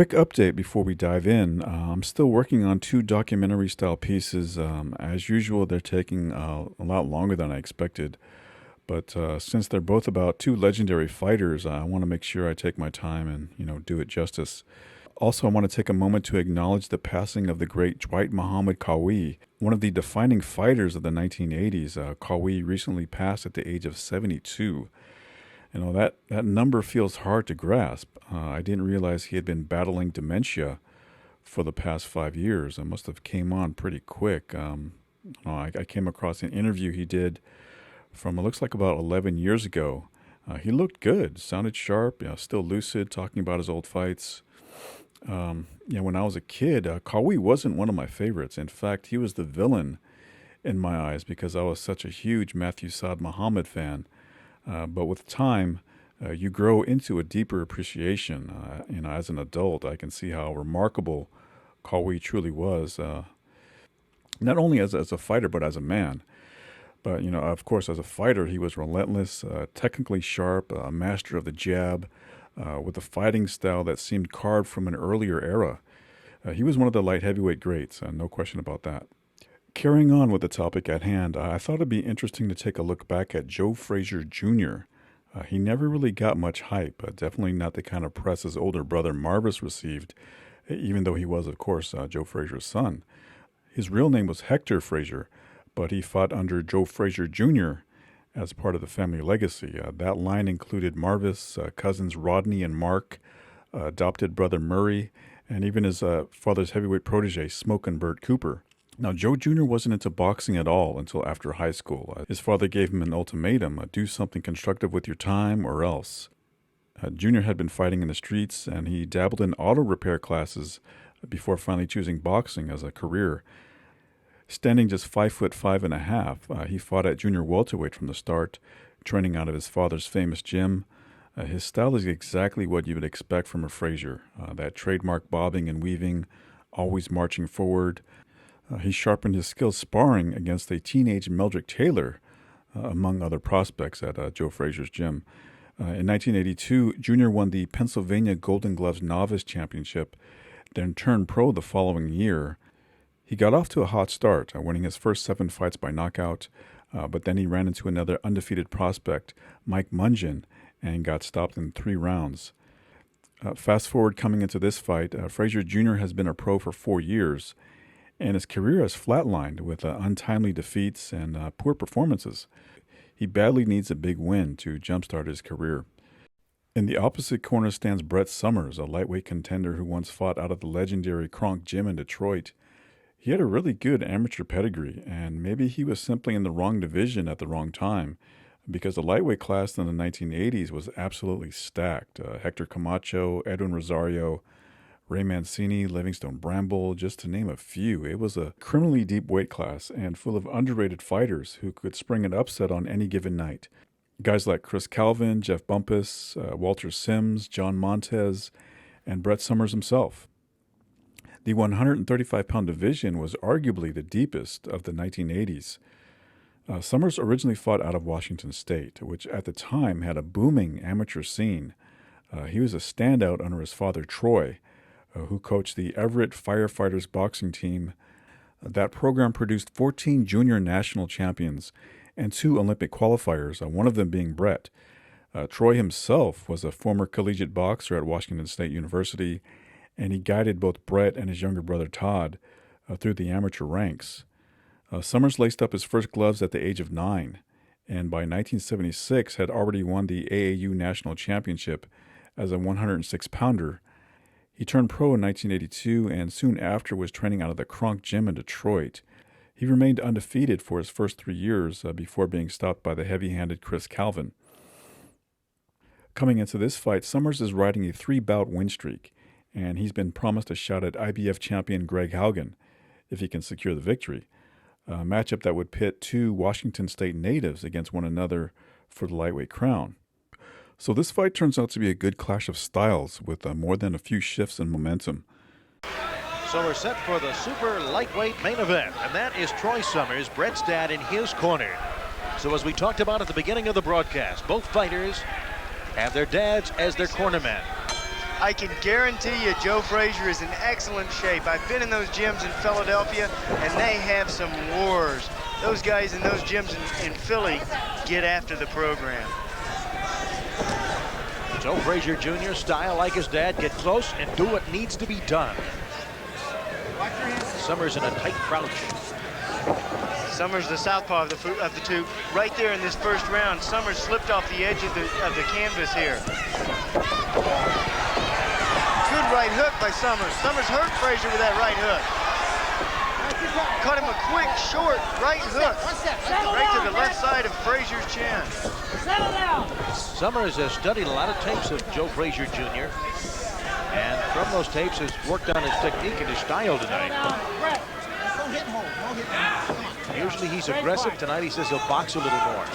Quick update before we dive in. I'm still working on two documentary style pieces. As usual, they're taking a lot longer than I expected. But since they're both about two legendary fighters, I want to make sure I take my time and do it justice. Also, I want to take a moment to acknowledge the passing of the great Dwight Muhammad Qawi, one of the defining fighters of the 1980s. Qawi recently passed at the age of 72. That number feels hard to grasp. I didn't realize he had been battling dementia for the past 5 years. It must have came on pretty quick. I came across an interview he did from, it looks like about 11 years ago. He looked good, sounded sharp, still lucid, talking about his old fights. When I was a kid, Qawi wasn't one of my favorites. In fact, he was the villain in my eyes because I was such a huge Matthew Saad Muhammad fan. But with time, you grow into a deeper appreciation. As an adult, I can see how remarkable Qawi truly was, not only as a fighter, but as a man. But, of course, as a fighter, he was relentless, technically sharp, a master of the jab, with a fighting style that seemed carved from an earlier era. He was one of the light heavyweight greats, no question about that. Carrying on with the topic at hand, I thought it'd be interesting to take a look back at Joe Frazier Jr. He never really got much hype, definitely not the kind of press his older brother Marvis received, even though he was, of course, Joe Frazier's son. His real name was Hector Frazier, but he fought under Joe Frazier Jr. as part of the family legacy. That line included Marvis, cousins Rodney and Mark, adopted brother Murray, and even his father's heavyweight protege, Smokin' Bert Cooper. Now, Joe Jr. wasn't into boxing at all until after high school. His father gave him an ultimatum, do something constructive with your time or else. Jr. had been fighting in the streets, and he dabbled in auto repair classes before finally choosing boxing as a career. Standing just 5'5.5", he fought at junior welterweight from the start, training out of his father's famous gym. His style is exactly what you would expect from a Frazier, that trademark bobbing and weaving, always marching forward. He sharpened his skills sparring against a teenage Meldrick Taylor, among other prospects at Joe Frazier's gym. In 1982, Jr. won the Pennsylvania Golden Gloves Novice Championship, then turned pro the following year. He got off to a hot start, winning his first 7 fights by knockout, but then he ran into another undefeated prospect, Mike Mungeon, and got stopped in 3 rounds. Fast forward coming into this fight, Frazier Jr. has been a pro for 4 years, and his career has flatlined with untimely defeats and poor performances. He badly needs a big win to jumpstart his career. In the opposite corner stands Bret Summers, a lightweight contender who once fought out of the legendary Kronk Gym in Detroit. He had a really good amateur pedigree, and maybe he was simply in the wrong division at the wrong time, because the lightweight class in the 1980s was absolutely stacked. Hector Camacho, Edwin Rosario, Ray Mancini, Livingstone Bramble, just to name a few. It was a criminally deep weight class and full of underrated fighters who could spring an upset on any given night. Guys like Chris Calvin, Jeff Bumpus, Walter Sims, John Montez, and Bret Summers himself. The 135-pound division was arguably the deepest of the 1980s. Summers originally fought out of Washington State, which at the time had a booming amateur scene. He was a standout under his father, Troy, who coached the Everett Firefighters boxing team. That program produced 14 junior national champions and 2 Olympic qualifiers, one of them being Bret. Troy himself was a former collegiate boxer at Washington State University, and he guided both Bret and his younger brother Todd through the amateur ranks. Summers laced up his first gloves at the age of 9, and by 1976 had already won the AAU National Championship as a 106-pounder. He turned pro in 1982 and soon after was training out of the Kronk Gym in Detroit. He remained undefeated for his first 3 years before being stopped by the heavy-handed Chris Calvin. Coming into this fight, Summers is riding a 3-bout win streak, and he's been promised a shot at IBF champion Greg Haugen if he can secure the victory. A matchup that would pit 2 Washington State natives against one another for the lightweight crown. So this fight turns out to be a good clash of styles with more than a few shifts in momentum. So we're set for the super lightweight main event, and that is Troy Summers, Bret's dad, in his corner. So as we talked about at the beginning of the broadcast, both fighters have their dads as their cornermen. I can guarantee you Joe Frazier is in excellent shape. I've been in those gyms in Philadelphia, and they have some wars. Those guys in those gyms in Philly get after the program. Joe Frazier Jr. style like his dad, get close and do what needs to be done. Summers in a tight crouch. Summers, the southpaw of the two, right there in this first round. Summers slipped off the edge of the canvas here. Good right hook by Summers. Summers hurt Frazier with that right hook. Caught him a quick, short right hook. Right to the left side of Frazier's chin. Summers has studied a lot of tapes of Joe Frazier Jr. And from those tapes has worked on his technique and his style tonight. Usually he's aggressive. Tonight he says he'll box a little more.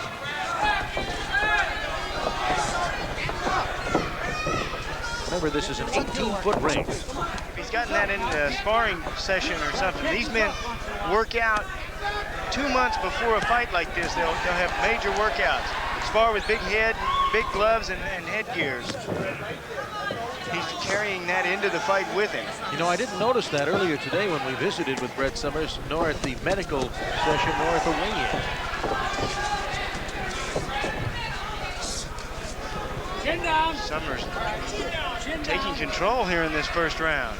Remember, this is an 18-foot ring. He's gotten that in a sparring session or something. These men work out 2 months before a fight like this. They'll have major workouts. Spar with big head, big gloves, and headgears. He's carrying that into the fight with him. You know, I didn't notice that earlier today when we visited with Bret Summers, nor at the medical session, nor at the weigh-in. Summers taking control here in this first round.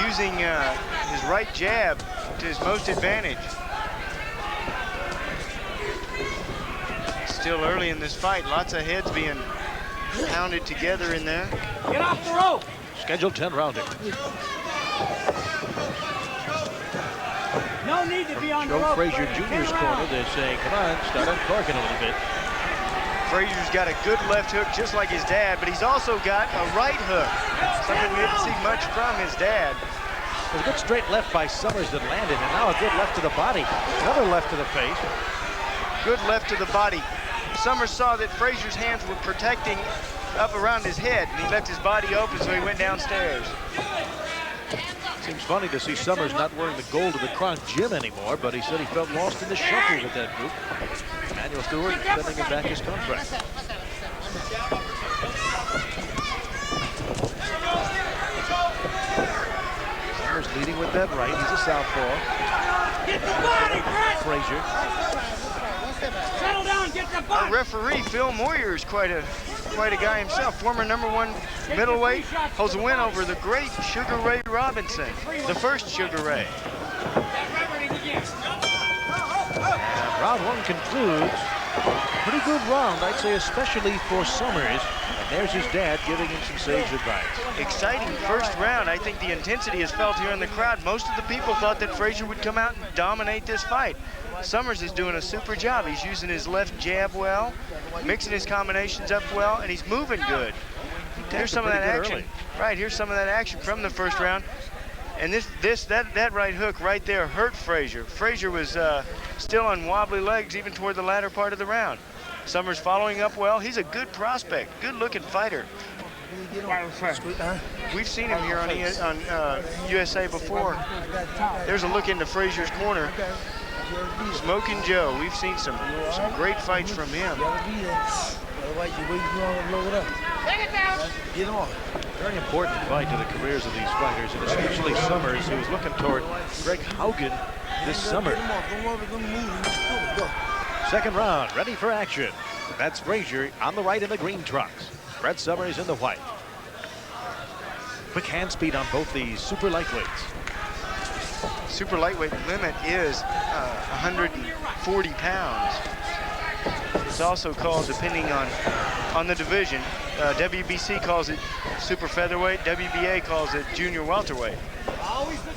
Using his right jab to his most advantage. Still early in this fight, lots of heads being pounded together in there. Get off the rope. Scheduled 10 rounding. No need to be on the Joe rope. Frazier Jr.'s corner, they're saying, come on, start uncorking a little bit. Frazier's got a good left hook just like his dad, but he's also got a right hook. Something we didn't see much from his dad. There's a good straight left by Summers that landed, and now a good left to the body. Another left to the face. Good left to the body. Summers saw that Frazier's hands were protecting up around his head, and he left his body open, so he went downstairs. Seems funny to see Summers not wearing the gold of the Crown gym anymore, but he said he felt lost in the shuffle with that group. Manuel Stewart sending him back his contract. Summers leading with that right. He's a southpaw. Get the body, Bret! Frazier. Settle down, get the Our body! referee, Phil Moyer, is quite a guy himself. Former #1 middleweight, holds a win over the great Sugar Ray Robinson, the first Sugar Ray. And round one concludes. Pretty good round, I'd say, especially for Summers. And there's his dad giving him some sage advice. Exciting first round. I think the intensity is felt here in the crowd. Most of the people thought that Frazier would come out and dominate this fight. Summers is doing a super job. He's using his left jab well, mixing his combinations up well, and he's moving good. Here's some of that action. Right, here's some of that action from the first round. And that right hook right there hurt Frazier. Frazier was still on wobbly legs even toward the latter part of the round. Summers following up well. He's a good prospect, good-looking fighter. We've seen him here on USA before. There's a look into Frazier's corner. Smoking Joe. We've seen some great fights from him. Very important fight to the careers of these fighters, and especially Summers, who's looking toward Greg Haugen this summer. Second round, ready for action. That's Frazier on the right in the green trunks. Bret Summers in the white. Quick hand speed on both these super lightweights. Super lightweight limit is 140 pounds. It's also called, depending on the division, WBC calls it super featherweight, WBA calls it junior welterweight.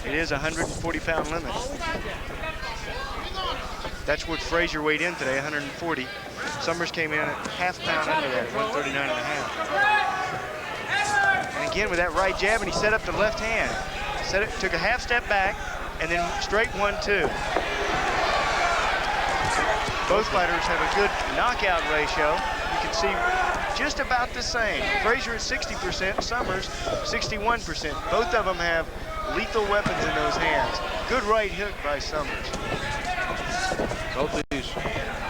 It is a 140-pound limit. That's what Frazier weighed in today, 140. Summers came in at half pound under that, 139 and a half. And again with that right jab, and he set up the left hand. Took a half step back, and then straight 1-2. Both fighters have a good knockout ratio. You can see just about the same. Frazier at 60%, Summers 61%. Both of them have lethal weapons in those hands. Good right hook by Summers. Both of these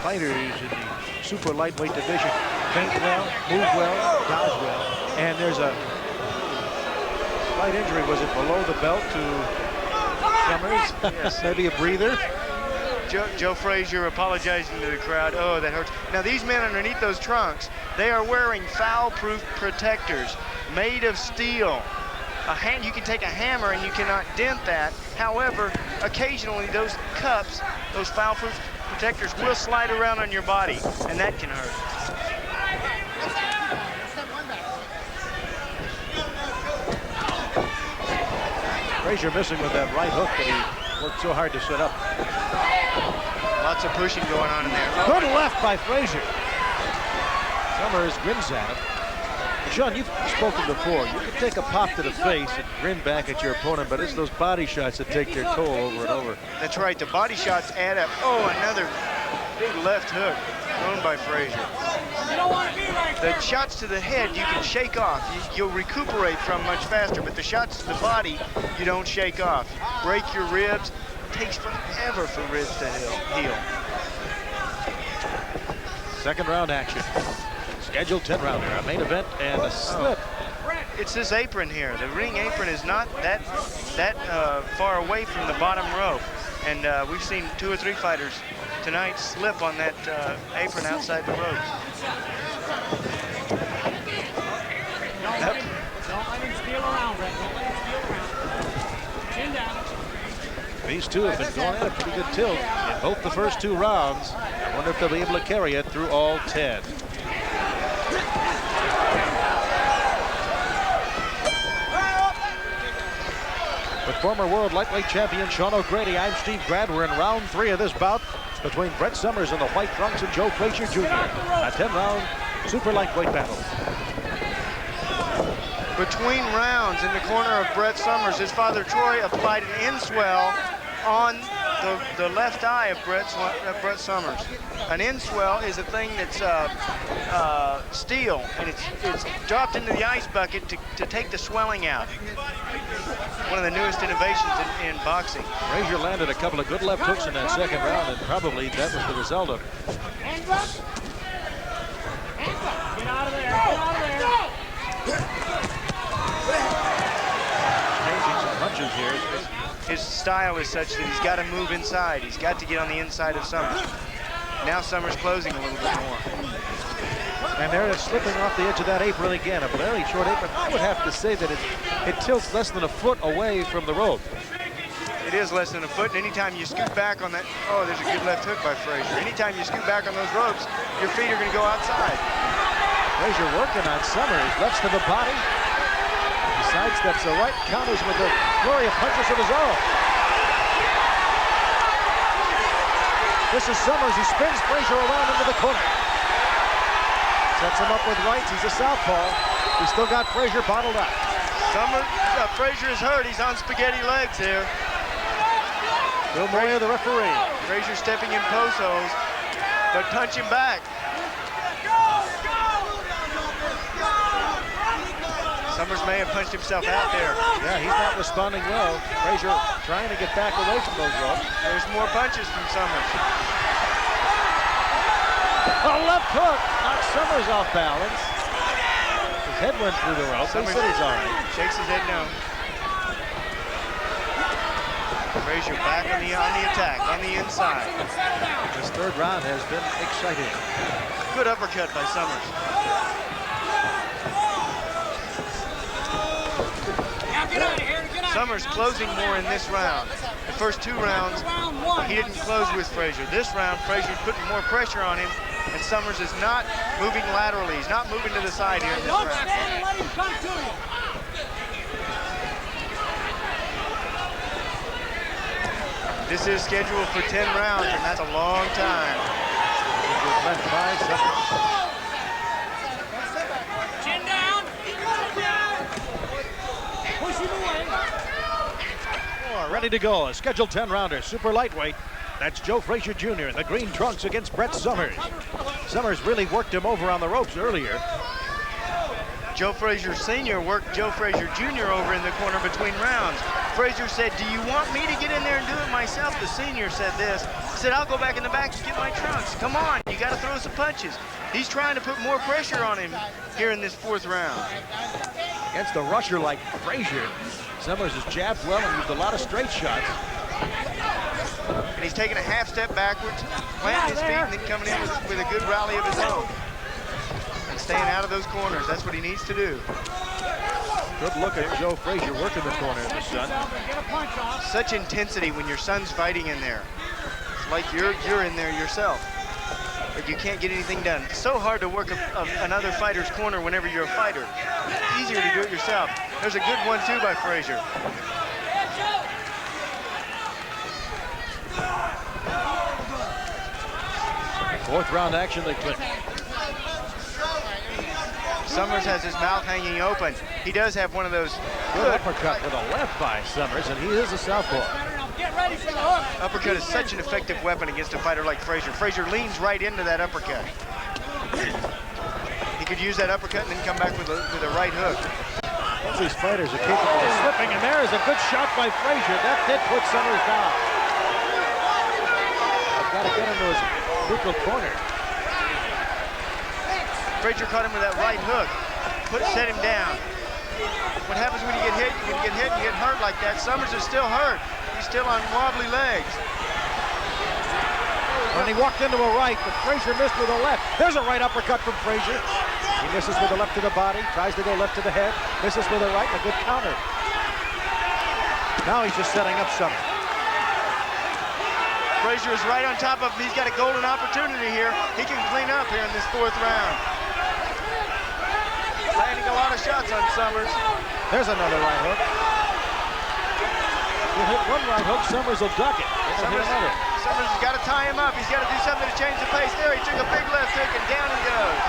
fighters in the super lightweight division think well, move well, dodge well. And there's a slight injury. Was it below the belt to Summers? Yes. Maybe a breather. Joe Frazier apologizing to the crowd. Oh, that hurts. Now these men underneath those trunks, they are wearing foul-proof protectors made of steel. You can take a hammer and you cannot dent that. However, occasionally those cups, those foul-proof protectors will slide around on your body, and that can hurt. Frazier missing with that right hook that he worked so hard to set up. Lots of pushing going on in there. Good left by Frazier. Summers grins at him. Sean, you've spoken before. You can take a pop to the face and grin back at your opponent, but it's those body shots that take their toll over and over. That's right. The body shots add up. Oh, another big left hook thrown by Frazier. The shots to the head you can shake off. You'll recuperate from much faster, but the shots to the body you don't shake off. Break your ribs. It takes forever for ribs to heal. Second round action. Scheduled 10-rounder, a main event and a slip. It's this apron here. The ring apron is not that far away from the bottom rope. And we've seen 2 or 3 fighters tonight slip on that apron outside the ropes. Don't let him steal around, Bret. Don't let him steal around. Chin down. These two have been going at a pretty good tilt in both the first 2 rounds. I wonder if they'll be able to carry it through all 10. With former world lightweight champion Sean O'Grady, I'm Steve Grad. We're in round 3 of this bout between Bret Summers in the white trunks and Joe Frazier Jr. A 10-round super lightweight battle. Between rounds in the corner of Bret Summers, his father Troy applied an in-swell on the left eye of Bret Summers. An in-swell is a thing that's steel, and it's dropped into the ice bucket to take the swelling out. One of the newest innovations in boxing. Frazier landed a couple of good left hooks in that second round, and probably that was the result of. Hands up. Hands up. Get out of there. Get out of there. Changing some punches here. His style is such that he's got to move inside. He's got to get on the inside of Summers. Now Summers closing a little bit more. And they're slipping off the edge of that apron again. A very short apron. I would have to say that it tilts less than a foot away from the rope. It is less than a foot, and anytime you scoot back on that, oh, there's a good left hook by Frazier. Anytime you scoot back on those ropes, your feet are going to go outside. Frazier working on Summers. Lefts to the body. He sidesteps the right, counters with a flurry of punches of his own. This is Summers. He spins Frazier around into the corner. Sets him up with rights. He's a southpaw. He's still got Frazier bottled up. Frazier is hurt. He's on spaghetti legs here. Bill Moyer, the referee. Frazier stepping in post holes, but punching back. Summers may have punched himself out there. Yeah, he's not responding well. Frazier trying to get back away from those ropes. There's more punches from Summers. A left hook knocks Summers off balance. His head went through the rope. He said he's all right. Shakes his head no. Frazier back on the attack, on the inside. This third round has been exciting. Good uppercut by Summers. Summers closing more in this round. The first 2 rounds, he didn't close with Frazier. This round, Frazier's putting more pressure on him, and Summers is not moving laterally. He's not moving to the side here in this round. Don't stand and let him come to you. This is scheduled for 10 rounds, and that's a long time. Left by Summers. Chin down. Push him away. Ready to go. A scheduled 10-rounder, super lightweight. That's Joe Frazier Jr. in the green trunks against Bret Summers. Summers really worked him over on the ropes earlier. Joe Frazier Sr. worked Joe Frazier Jr. over in the corner between rounds. Frazier said, "Do you want me to get in there and do it myself?" The senior said this. He said, "I'll go back in the back and get my trunks. Come on, you got to throw some punches." He's trying to put more pressure on him here in this 4th round. Against a rusher like Frazier, Summers has jabbed well and used a lot of straight shots. And he's taking a half step backwards, planting his feet, and then coming in with a good rally of his own. And staying out of those corners. That's what he needs to do. Good look at Joe Frazier working the corner of his son. Such intensity when your son's fighting in there. It's like you're in there yourself. But you can't get anything done. It's so hard to work another fighter's corner whenever you're a fighter. It's easier to do it yourself. There's a good 1-2 by Frazier. Fourth round action, they click. Summers has his mouth hanging open. He does have one of those Good uppercut with a left by Summers, and he is a southpaw. Get ready for the hook. uppercut is such an effective weapon against a fighter like Frazier. Frazier leans right into that uppercut. He could use that uppercut and then come back with a right hook. Both these fighters are capable of slipping, and there is a good shot by Frazier. That did put Summers down. I've got to get into his neutral corner. Frazier caught him with that right hook. Set him down. What happens when you get hit? When you get hit and you get hurt like that, Summers is still hurt. He's still on wobbly legs. And he walked into a right, but Frazier missed with a left. There's a right uppercut from Frazier. He misses with the left to the body, tries to go left to the head, misses with a right, and a good counter. Now he's just setting up Summers. Frazier is right on top of him. He's got a golden opportunity here. He can clean up here in this 4th round. Landing a lot of shots on Summers. There's another right hook. He'll hit one right hook, Summers will duck it. Summers has got to tie him up. He's got to do something to change the pace. There, he took a big left hook and down he goes.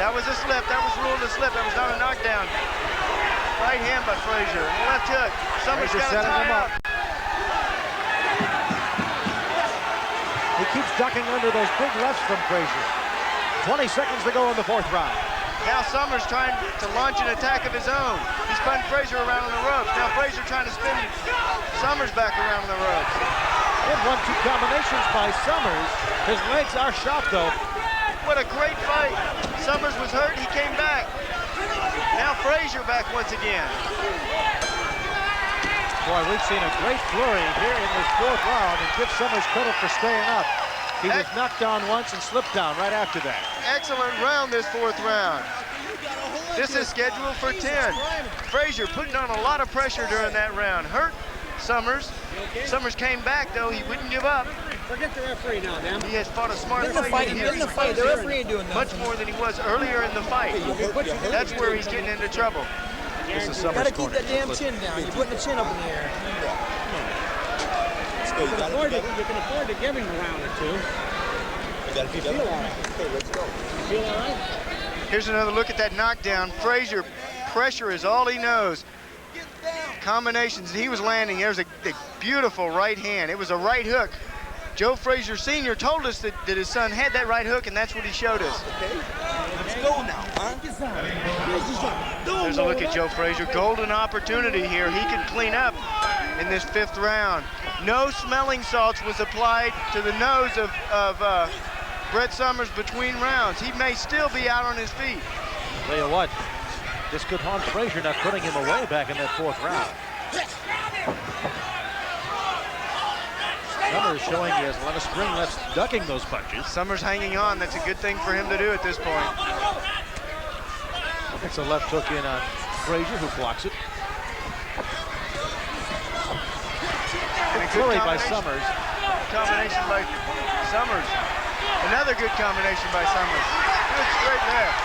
That was a slip. That was ruled a slip. That was not a knockdown. Right hand by Frazier. Left hook. Summers got to tie him up. He keeps ducking under those big lefts from Frazier. 20 seconds to go in the 4th round. Now Summers trying to launch an attack of his own. He spun Frazier around on the ropes. Now Frazier trying to spin Summers back around the ropes. Good 1-2 combinations by Summers. His legs are shot though. What a great fight. Summers was hurt, he came back. Now Frazier back once again. Boy, we've seen a great flurry here in this 4th round, and give Summers credit for staying up. He was knocked down once and slipped down right after that. Excellent round this 4th round. This is scheduled for 10. Frazier putting on a lot of pressure during that round. Hurt Summers. Summers came back though, he wouldn't give up. Forget the referee now, Dan. He has fought a smart In the fight fight, here. in the fight, the referee ain't doing Much nothing. more than he was earlier in the fight. That's where he's getting into trouble. This is You Summers' gotta keep corner. that damn chin down. You're putting the chin up in the air. You can afford to give him a round or two. You feel all right. Okay, let's go. You feel all right? Here's another look at that knockdown. Frazier, pressure is all he knows. Combinations he was landing. There's a beautiful right hand. It was a right hook. Joe Frazier Sr. told us that his son had that right hook, and that's what he showed us. Okay, let's go now, huh? There's a look at Joe Frazier. Golden opportunity here. He can clean up in this 5th round. No smelling salts was applied to the nose of Bret Summers between rounds. He may still be out on his feet. Tell you what, this could haunt Frazier not putting him away back in that 4th round. Summers showing he has a lot of spring left, ducking those punches. Summers hanging on. That's a good thing for him to do at this point. It's a left hook in on Frazier, who blocks it. Good flurry by Summers. Combination by Summers. Another good combination by Summers. Good straight left.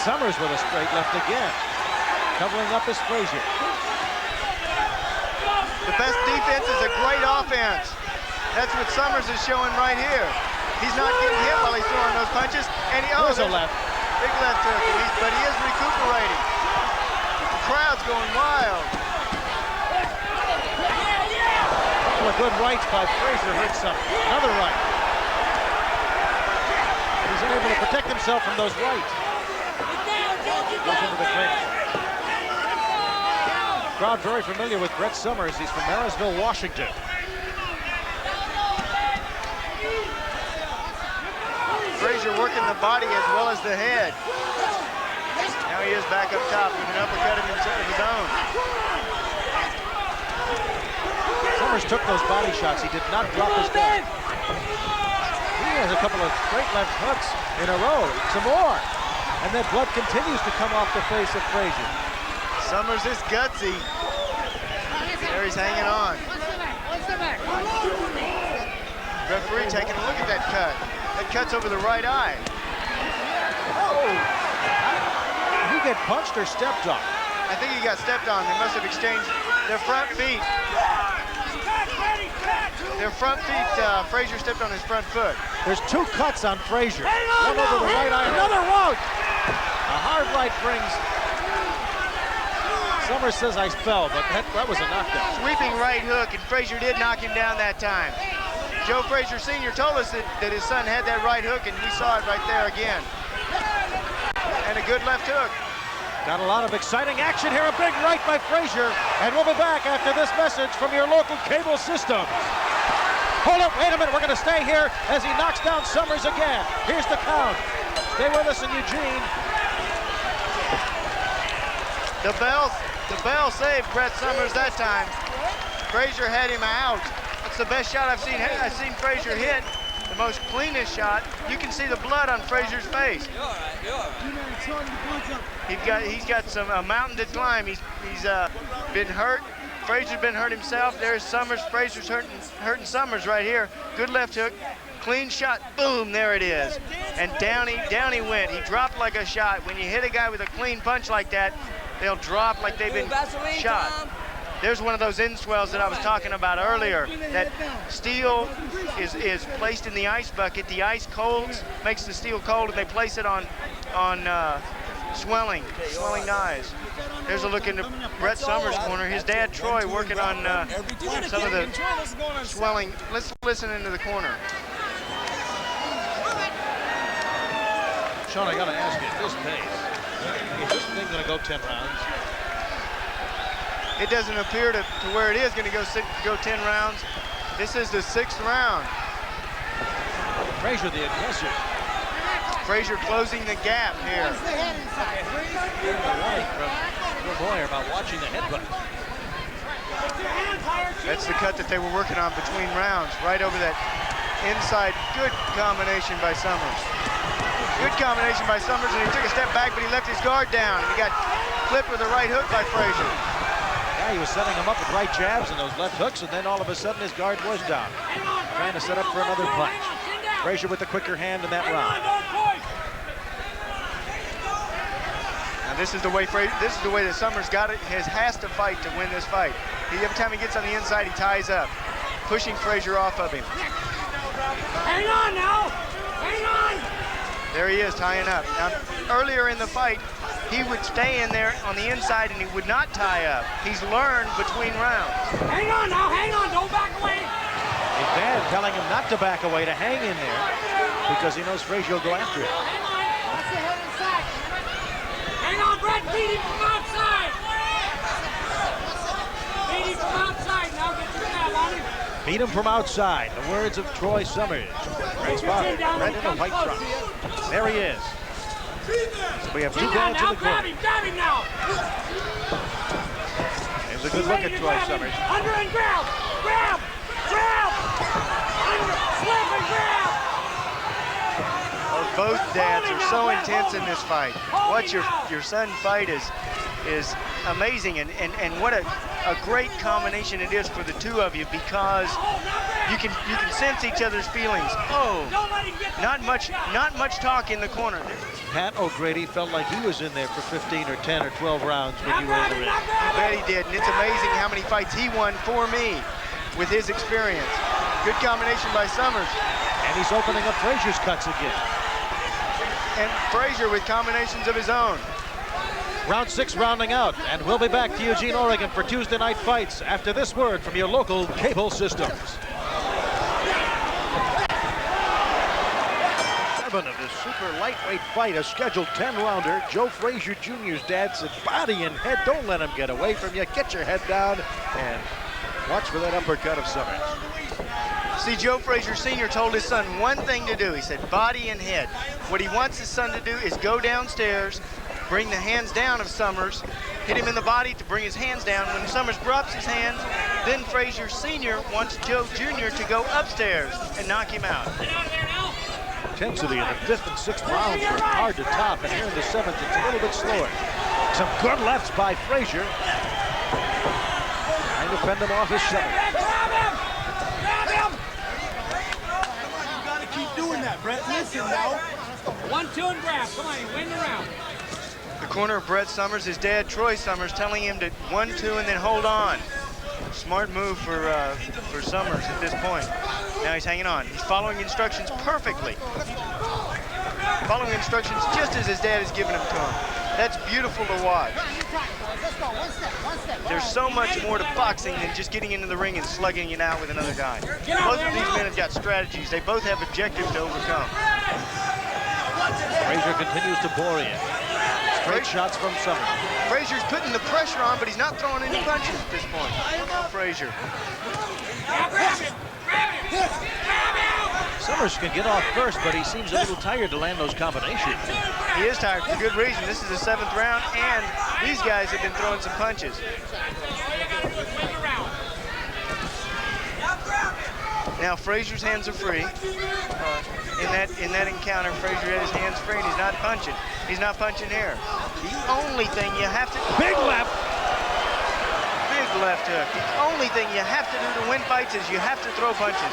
Summers with a straight left again. Covering up is Frazier. The best defense is a great offense. That's what Summers is showing right here. He's not getting hit while he's throwing those punches. And There's a left. Big left hook, but he is recuperating. The crowd's going wild. A couple of good rights by Frazier hurt Summers. Another right. unable to protect himself from those rights. Goes into the clinch. Crowd very familiar with Bret Summers. He's from Marysville, Washington. Frazier working the body as well as the head. Now he is back up top with an uppercut of his own. Summers took those body shots. He did not drop his guard. He has a couple of straight left hooks in a row. Some more. And then blood continues to come off the face of Frazier. Summers is gutsy. There he's hanging on. Referee taking a look at that cut. That cut's over the right eye. Oh! Did he get punched or stepped on? I think he got stepped on. They must have exchanged their front feet. Their front feet, Frazier stepped on his front foot. There's two cuts on Frazier. One over the right eye, another one! A hard right brings... Summers says I fell, but that was a knockdown. Sweeping right hook, and Frazier did knock him down that time. Joe Frazier Sr. told us that his son had that right hook, and we saw it right there again. And a good left hook. Got a lot of exciting action here. A big right by Frazier. And we'll be back after this message from your local cable system. Hold up, wait a minute. We're going to stay here as he knocks down Summers again. Here's the count. Stay with us in Eugene. The bell saved Bret Summers that time. Frazier had him out. That's the best shot I've seen Frazier hit. The most cleanest shot. You can see the blood on Frazier's face. He's got some mountain to climb. He's been hurt. Frazier's been hurt himself. There's Summers. Frazier's hurting Summers right here. Good left hook. Clean shot. Boom, there it is. And down he went. He dropped like a shot. When you hit a guy with a clean punch like that, they'll drop like they've been shot. There's one of those end swells that I was talking about earlier. That steel is placed in the ice bucket. The ice colds, makes the steel cold, and they place it on swelling knives. There's a look into Bret Summers' corner. His dad, Troy, working on some of the swelling. Let's listen into the corner. Sean, I got to ask you, at this pace, is this thing going to go 10 rounds? It doesn't appear to where it is going to go 10 rounds. This is the 6th round. Frazier, the aggressor. Frazier closing the gap here. From Boyer about watching the headbutt. That's the cut that they were working on between rounds, right over that inside. Good combination by Summers. Good combination by Summers, and he took a step back, but he left his guard down, and he got clipped with a right hook by Frazier. Yeah, he was setting him up with right jabs and those left hooks, and then all of a sudden his guard was down, trying to set up for another punch. Frazier with the quicker hand in that round. Now this is the way that Summers has to fight to win this fight. Every time he gets on the inside, he ties up, pushing Frazier off of him. Hang on now! Hang on! There he is tying up. Now, earlier in the fight, he would stay in there on the inside and he would not tie up. He's learned between rounds. Hang on now, hang on, don't back away. His dad telling him not to back away, to hang in there, because he knows Frazier will go after it. Hang on, that's the head inside. Hang on, Bret, beat him from outside. Beat him from outside, now get your stab on him. Beat him from outside, the words of Troy Summers. Bret's father, Bret in a white trunk. There he is. So we have two dads in the corner. Grab him now. There's a good look at Troy Summers. Under and grab, grab, grab. Under, slip and grab. Oh, both dads are so intense in this fight. Watch your son fight is amazing, and what a great combination it is for the two of you, because you can sense each other's feelings. Oh, not much talk in the corner. Pat O'Grady felt like he was in there for 15 or 10 or 12 rounds when you were in the ring. I bet he did, and it's amazing how many fights he won for me with his experience. Good combination by Summers. And he's opening up Frazier's cuts again. And Frazier with combinations of his own. Round 6 rounding out, and we'll be back to Eugene, Oregon for Tuesday night fights after this word from your local cable systems. 7 of this super lightweight fight, a scheduled 10-rounder. Joe Frazier Jr.'s dad said, body and head, don't let him get away from you. Get your head down and watch for that uppercut of Summers. See, Joe Frazier Sr. told his son one thing to do. He said, body and head. What he wants his son to do is go downstairs, bring the hands down of Summers, hit him in the body to bring his hands down. When Summers drops his hands, then Frazier Sr. wants Joe Jr. to go upstairs and knock him out. Intensity in the 5th and 6th rounds were hard to top, and here in the 7th, it's a little bit slower. Some good lefts by Frazier. Trying to fend him off his 7th. You gotta keep doing that, Bret. Listen now. 1-2 and grab. Come on, you win the round. The corner of Bret Summers, his dad, Troy Summers, telling him to 1-2 and then hold on. Smart move for Summers at this point. Now he's hanging on. He's following instructions perfectly. Following instructions just as his dad has given them to him. That's beautiful to watch. There's so much more to boxing than just getting into the ring and slugging it out with another guy. Both of these men have got strategies. They both have objectives to overcome. Frazier continues to bore in. Straight shots from Summers. Frazier's putting the pressure on, but he's not throwing any punches at this point. Frazier. Summers can get off first, but he seems a little tired to land those combinations. He is tired for good reason. This is the 7th round, and these guys have been throwing some punches. Now Frazier's hands are free. In that encounter, Frazier had his hands free, and he's not punching. He's not punching here. The only thing you have to... Big left! Big left hook. The only thing you have to do to win fights is you have to throw punches.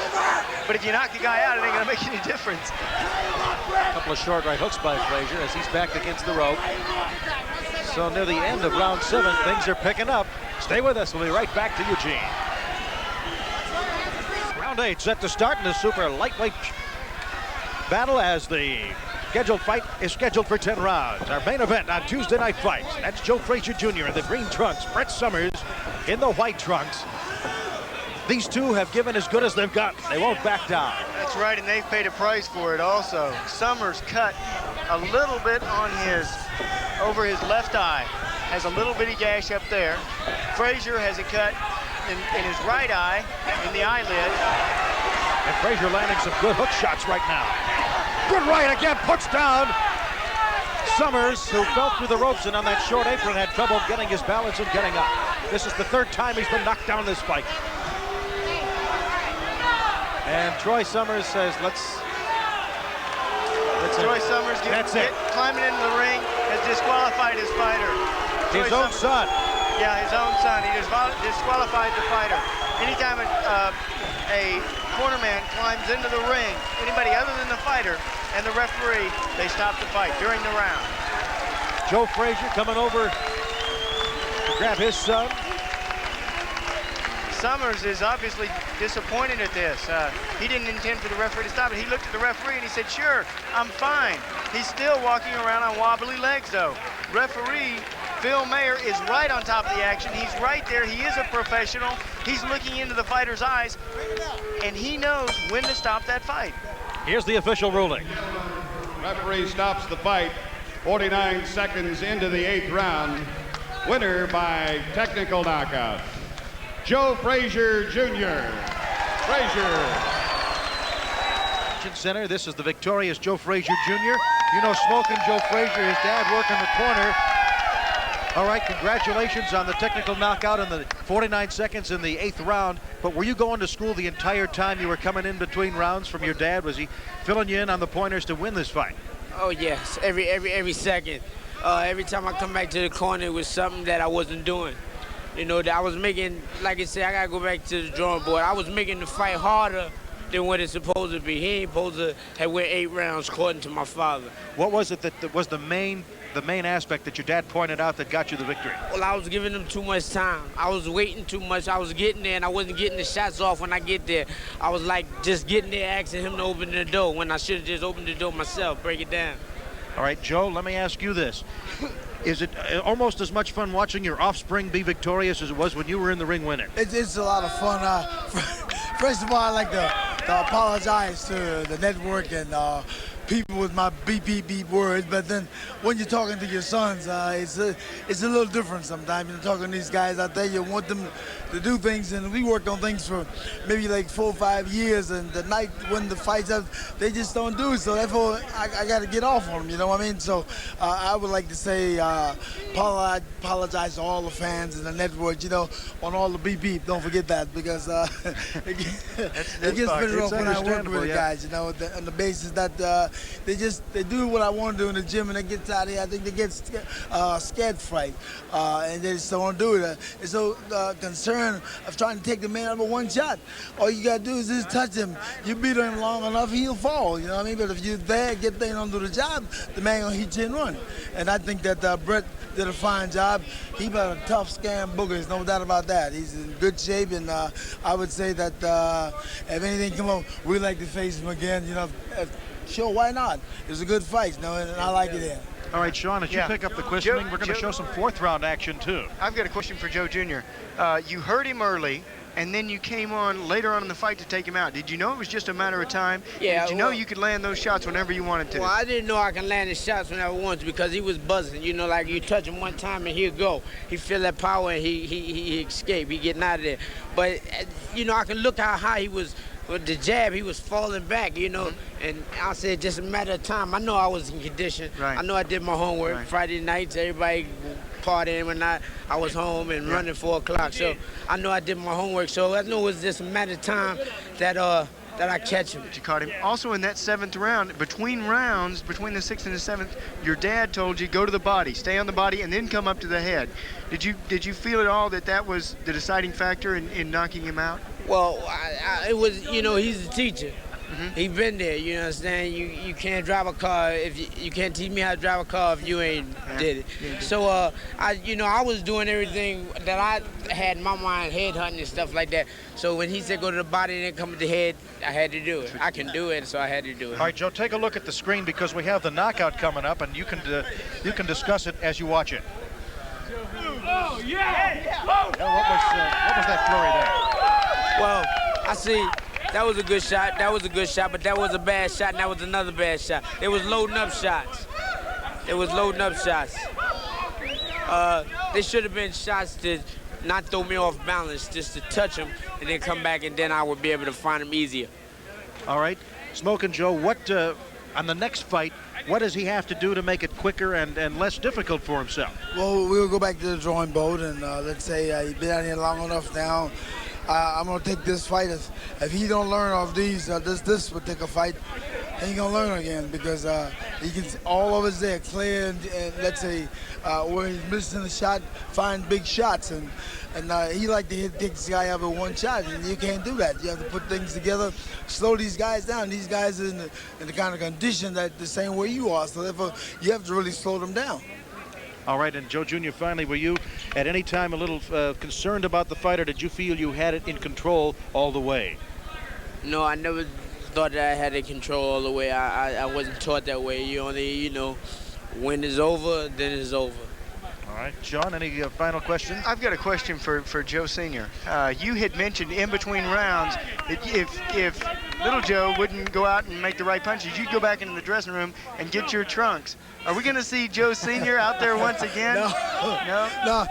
But if you knock the guy out, it ain't gonna make any difference. A couple of short right hooks by Frazier as he's backed against the rope. So near the end of round 7, things are picking up. Stay with us. We'll be right back to Eugene. Round 8 set to start in the super lightweight battle as the scheduled fight is scheduled for 10 rounds. Our main event on Tuesday Night Fights. That's Joe Frazier Jr. in the green trunks, Bret Summers in the white trunks. These two have given as good as they've got. They won't back down. That's right, and they've paid a price for it also. Summers cut a little bit on over his left eye. Has a little bitty gash up there. Frazier has a cut in his right eye, in the eyelid. And Frazier landing some good hook shots right now. Good right again, puts down Summers, who fell through the ropes and on that short apron had trouble getting his balance and getting up. This is the 3rd time he's been knocked down this fight. And Troy Summers says, Troy Summers climbing into the ring has disqualified his fighter. His own son. Yeah, his own son. He disqualified the fighter. Anytime a corner man climbs into the ring, anybody other than the fighter and the referee, they stop the fight during the round. Joe Frazier coming over to grab his son. Summers is obviously disappointed at this. He didn't intend for the referee to stop it. He looked at the referee and he said, sure, I'm fine. He's still walking around on wobbly legs though. Referee Phil Mayer is right on top of the action. He's right there. He is a professional. He's looking into the fighter's eyes, and he knows when to stop that fight. Here's the official ruling. Referee stops the fight 49 seconds into the 8th round. Winner by technical knockout, Joe Frazier Jr. Frazier. Center, this is the victorious Joe Frazier Jr. You know, smoking Joe Frazier, his dad working the corner. All right, congratulations on the technical knockout in the 49 seconds in the 8th round. But were you going to school the entire time you were coming in between rounds from your dad? Was he filling you in on the pointers to win this fight? Oh yes, every second. Every time I come back to the corner, it was something that I wasn't doing. You know, that I was making, like I said, I gotta go back to the drawing board. I was making the fight harder than what it's supposed to be. He ain't supposed to have went 8 rounds according to my father. What was it that was the main aspect that your dad pointed out that got you the victory? Well, I was giving him too much time. I was waiting too much. I was getting there, and I wasn't getting the shots off when I get there. I was like just getting there, asking him to open the door when I should have just opened the door myself, break it down. All right, Joe, let me ask you this. Is it almost as much fun watching your offspring be victorious as it was when you were in the ring winning? It's a lot of fun. First of all, I'd like to apologize to the network and people with my beep beep beep words, but then when you're talking to your sons, it's a little different sometimes. You're talking to these guys out there, you want them to do things, and we worked on things for maybe like 4 or 5 years, and the night when the fights up, they just don't do it. So therefore, I got to get off on them. You know what I mean? So I would like to say apologize to all the fans and the network. You know, on all the beep beep. Don't forget that, because it gets better off when I work with the guys. You know, on the basis that they do what I want to do in the gym, and they get out of here. I think they get scared fright, and they just don't want to do it. And so concerned of trying to take the man out with one shot. All you got to do is just touch him. You beat him long enough, he'll fall. You know what I mean? But if you're there, get there and don't do the job, the man gonna hit you and run. And I think that Bret did a fine job. He got a tough scam booger. There's no doubt about that. He's in good shape, and I would say that if anything come up, we'd like to face him again. You know, sure, why not? It was a good fight, you know, and I like it there. All right, Sean, as you pick up the questioning, we're going to show some fourth-round action, too. I've got a question for Joe Jr. You hurt him early, and then you came on later on in the fight to take him out. Did you know it was just a matter of time? Yeah. Did you know you could land those shots whenever you wanted to? Well, I didn't know I can land the shots whenever I wanted to, because he was buzzing. You know, like you touch him one time and he'll go. He feel that power and he escape. He getting out of there. But, you know, I can look how high he was. With the jab, he was falling back, you know, and I said just a matter of time. I know I was in condition. Right. I know I did my homework. Right. Friday nights, everybody partying when I was home and running 4 o'clock. So I know I did my homework. So I know it was just a matter of time that I catch him. You caught him. Also in that 7th round, between rounds, between the 6th and the 7th, your dad told you go to the body, stay on the body, and then come up to the head. Did you feel at all that was the deciding factor in knocking him out? Well, it was, you know, he's a teacher. He's been there, you understand? You can't drive a car if you can't teach me how to drive a car if you ain't did it. So I was doing everything that I had in my mind, head hunting and stuff like that. So when he said go to the body and then come to the head, I had to do it. I can do it, so I had to do it. All right, Joe, take a look at the screen, because we have the knockout coming up, and you can discuss it as you watch it. Oh, yeah! What was that flurry there? Well, I see. That was a good shot. That was a good shot, but that was a bad shot, and that was another bad shot. It was loading up shots. They should have been shots to not throw me off balance, just to touch him and then come back, and then I would be able to find him easier. All right, Smokin' Joe, what on the next fight, what does he have to do to make it quicker and less difficult for himself? Well, we'll go back to the drawing board, and let's say he's been out here long enough now. I'm gonna take this fight. If he don't learn off these, this particular fight, he ain't gonna learn again, because he gets all of us there clear, and let's say where he's missing the shot, find big shots, and he like to take this guy out with one shot, and you can't do that. You have to put things together, slow these guys down. These guys are in the kind of condition that the same way you are, so therefore you have to really slow them down. All right, and Joe Jr., finally, were you at any time a little concerned about the fight, or did you feel you had it in control all the way? No, I never thought that I had it in control all the way. I wasn't taught that way. You only, you know, when it's over, then it's over. All right, Sean, any final questions? I've got a question for Joe Sr. You had mentioned in between rounds that if little Joe wouldn't go out and make the right punches, you'd go back into the dressing room and get your trunks. Are we going to see Joe Sr. out there once again? No.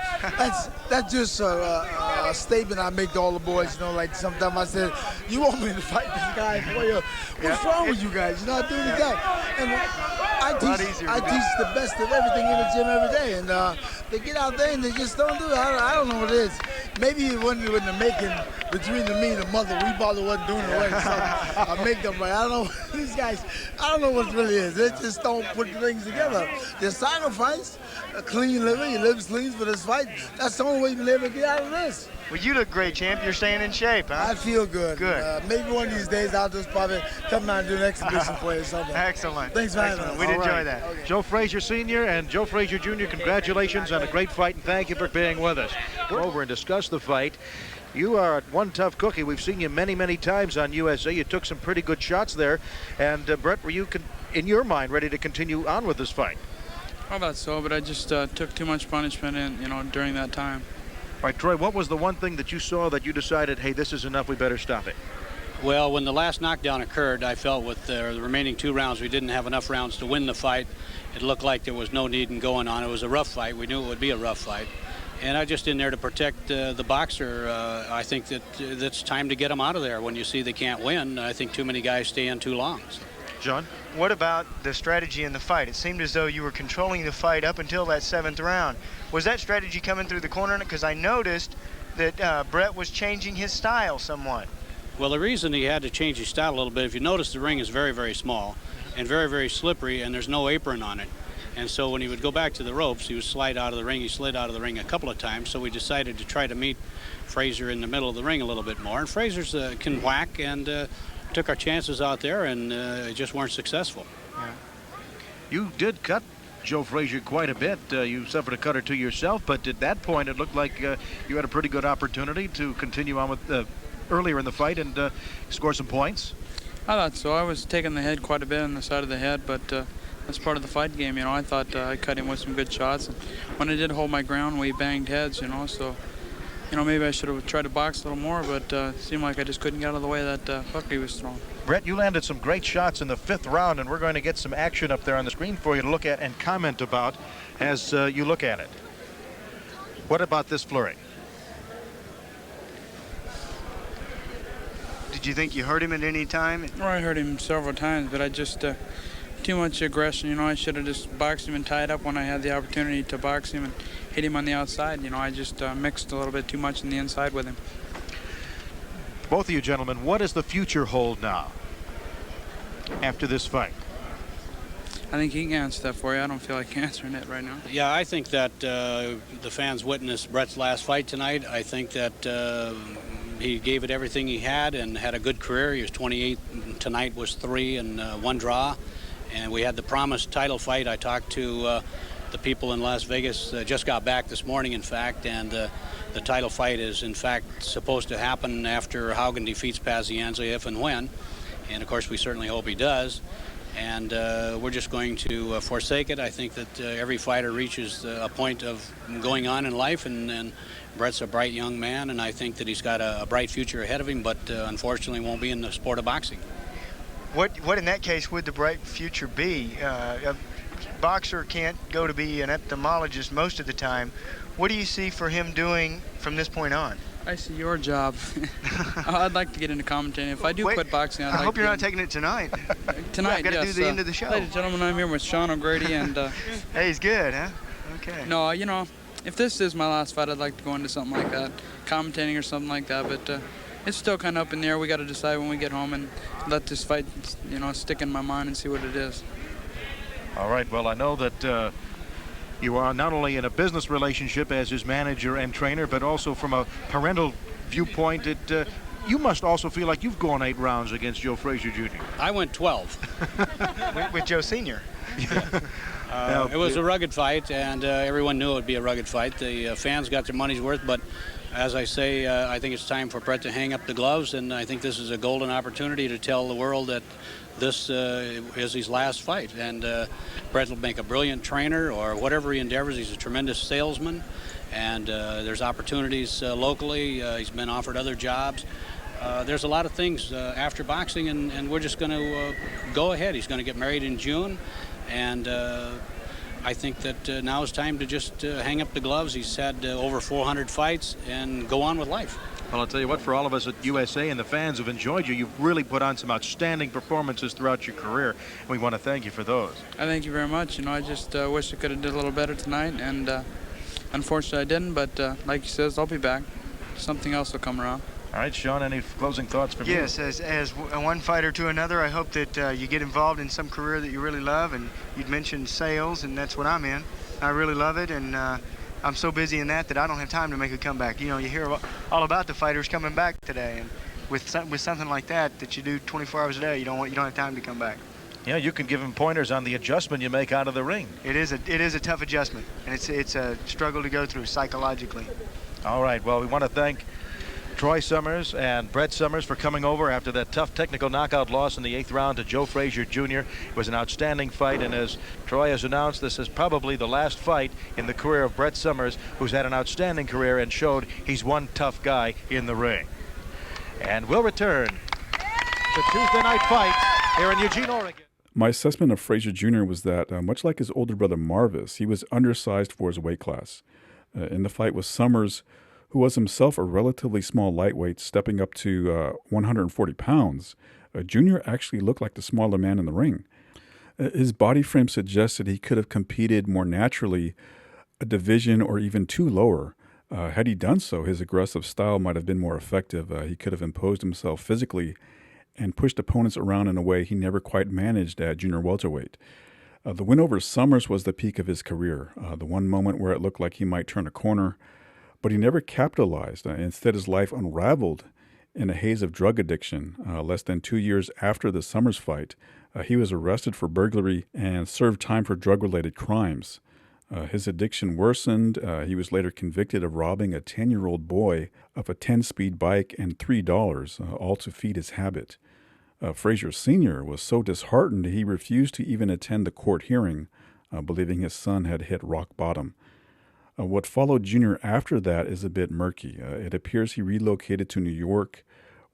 That's just a statement I make to all the boys. You know, like sometimes I said, you want me to fight this guy? What's wrong with you guys? You're not doing the guy. And I teach the best of everything in the gym every day, and they get out there and they just don't do it. I don't know what it is. Maybe it wasn't in the making between me and the mother. We probably wasn't doing it right, so I make them right. I don't know these guys. I don't know what it really is. They just don't put things together. They sacrifice a clean living. He lives clean for this fight. That's the only way you can live and get out of this. Well, you look great, champ. You're staying in shape, huh? I feel good. Good. Maybe one of these days I'll just probably come down and do an exhibition for you or something. Excellent. Thanks for having us. We'd enjoy that. Okay. Joe Frazier Sr. and Joe Frazier Jr., congratulations on a great fight, and thank you for being with us. Go over and discuss the fight. You are one tough cookie. We've seen you many, many times on USA. You took some pretty good shots there. And Bret, were you, in your mind, ready to continue on with this fight? I thought so, but I just took too much punishment during that time. All right, Troy, what was the one thing that you saw that you decided, hey, this is enough, we better stop it? Well, when the last knockdown occurred, I felt with the remaining 2 rounds, we didn't have enough rounds to win the fight. It looked like there was no need in going on. It was a rough fight. We knew it would be a rough fight. And I just in there to protect the boxer. I think that it's time to get him out of there when you see they can't win. I think too many guys stay in too long. So. John? What about the strategy in the fight? It seemed as though you were controlling the fight up until that 7th round. Was that strategy coming through the corner? Because I noticed that Bret was changing his style somewhat. Well, the reason he had to change his style a little bit, if you notice, the ring is very, very small and very, very slippery, and there's no apron on it. And so when he would go back to the ropes, he would slide out of the ring. He slid out of the ring a couple of times, so we decided to try to meet Frazier in the middle of the ring a little bit more. And Frazier's can whack, and took our chances out there, and just weren't successful. Yeah. You did cut Joe Frazier quite a bit. You suffered a cut or two yourself, but at that point it looked like you had a pretty good opportunity to continue on with earlier in the fight and score some points. I thought so. I was taking the head quite a bit on the side of the head, but that's part of the fight game, you know. I thought I cut him with some good shots. And when I did hold my ground, we banged heads, you know. So, you know, maybe I should have tried to box a little more, but it seemed like I just couldn't get out of the way that hook he was throwing. Bret, you landed some great shots in the 5th round, and we're going to get some action up there on the screen for you to look at and comment about as you look at it. What about this flurry? Did you think you hurt him at any time? Well, I hurt him several times, but I just too much aggression. You know, I should have just boxed him and tied up when I had the opportunity to box him and hit him on the outside. You know, I just mixed a little bit too much in the inside with him. Both of you gentlemen, what does the future hold now after this fight? I think he can answer that for you. I don't feel like answering it right now. Yeah, I think that the fans witnessed Bret's last fight tonight. I think that he gave it everything he had and had a good career. He was 28. Tonight was 3 and 1 draw. And we had the promised title fight. I talked to the people in Las Vegas, just got back this morning, in fact, and the title fight is, in fact, supposed to happen after Haugen defeats Pazienza, if and when. And, of course, we certainly hope he does. And we're just going to forsake it. I think that every fighter reaches a point of going on in life, and Bret's a bright young man, and I think that he's got a bright future ahead of him, but unfortunately won't be in the sport of boxing. What in that case would the bright future be? A boxer can't go to be an ophthalmologist most of the time. What do you see for him doing from this point on? I see your job. I'd like to get into commentating. If I do quit boxing, I hope you're not taking it tonight. Tonight, I've got to do the end of the show. Ladies and gentlemen, I'm here with Sean O'Grady, and hey, he's good, huh? Okay. No, you know, if this is my last fight, I'd like to go into something like that, commentating or something like that. But it's still kind of up in the air. We got to decide when we get home and let this fight, you know, stick in my mind and see what it is. All right. Well, I know that you are not only in a business relationship as his manager and trainer, but also from a parental viewpoint. You must also feel like you've gone 8 rounds against Joe Frazier Jr. I went 12. with Joe Sr. It was a rugged fight, and everyone knew it would be a rugged fight. The fans got their money's worth, but as I say, I think it's time for Bret to hang up the gloves, and I think this is a golden opportunity to tell the world that this is his last fight. And Bret will make a brilliant trainer, or whatever he endeavors. He's a tremendous salesman, and there's opportunities locally. He's been offered other jobs. There's a lot of things after boxing, and we're just going to go ahead. He's going to get married in June, and I think that now is time to just hang up the gloves. He's had over 400 fights and go on with life. Well, I'll tell you what, for all of us at USA and the fans who've enjoyed you, you've really put on some outstanding performances throughout your career, and we want to thank you for those. I thank you very much. You know, I just wish I could have did a little better tonight, and unfortunately I didn't, but like he says, I'll be back. Something else will come around. All right, Sean, any closing thoughts from you? Yes, as one fighter to another, I hope that you get involved in some career that you really love, and you'd mentioned sales, and that's what I'm in. I really love it, and I'm so busy in that I don't have time to make a comeback. You know, you hear all about the fighters coming back today, and with something like that you do 24 hours a day, you don't have time to come back. Yeah, you can give him pointers on the adjustment you make out of the ring. It is a tough adjustment, and it's a struggle to go through psychologically. All right, well, we want to thank Troy Summers and Bret Summers for coming over after that tough technical knockout loss in the 8th round to Joe Frazier Jr. It was an outstanding fight, and as Troy has announced, this is probably the last fight in the career of Bret Summers, who's had an outstanding career and showed he's one tough guy in the ring. And we'll return The Tuesday night fight here in Eugene, Oregon. My assessment of Frazier Jr. was that, much like his older brother Marvis, he was undersized for his weight class. In the fight with Summers, who was himself a relatively small lightweight, stepping up to 140 pounds, Jr. actually looked like the smaller man in the ring. His body frame suggested he could have competed more naturally, a division or even two lower. Had he done so, his aggressive style might have been more effective. He could have imposed himself physically and pushed opponents around in a way he never quite managed at junior welterweight. The win over Summers was the peak of his career, the one moment where it looked like he might turn a corner, but he never capitalized. Instead, his life unraveled in a haze of drug addiction. Less than 2 years after the Summers fight, he was arrested for burglary and served time for drug-related crimes. His addiction worsened. He was later convicted of robbing a 10-year-old boy of a 10-speed bike and $3, all to feed his habit. Frazier Sr. was so disheartened he refused to even attend the court hearing, believing his son had hit rock bottom. What followed Jr. after that is a bit murky. It appears he relocated to New York,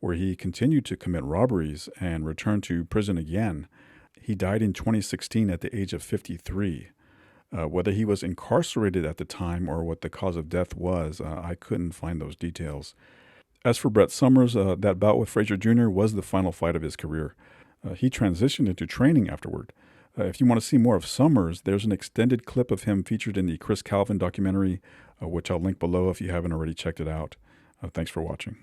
where he continued to commit robberies and returned to prison again. He died in 2016 at the age of 53. Whether he was incarcerated at the time or what the cause of death was, I couldn't find those details. As for Bret Summers, that bout with Frazier Jr. was the final fight of his career. He transitioned into training afterward. If you want to see more of Summers, there's an extended clip of him featured in the Chris Calvin documentary, which I'll link below if you haven't already checked it out. Thanks for watching.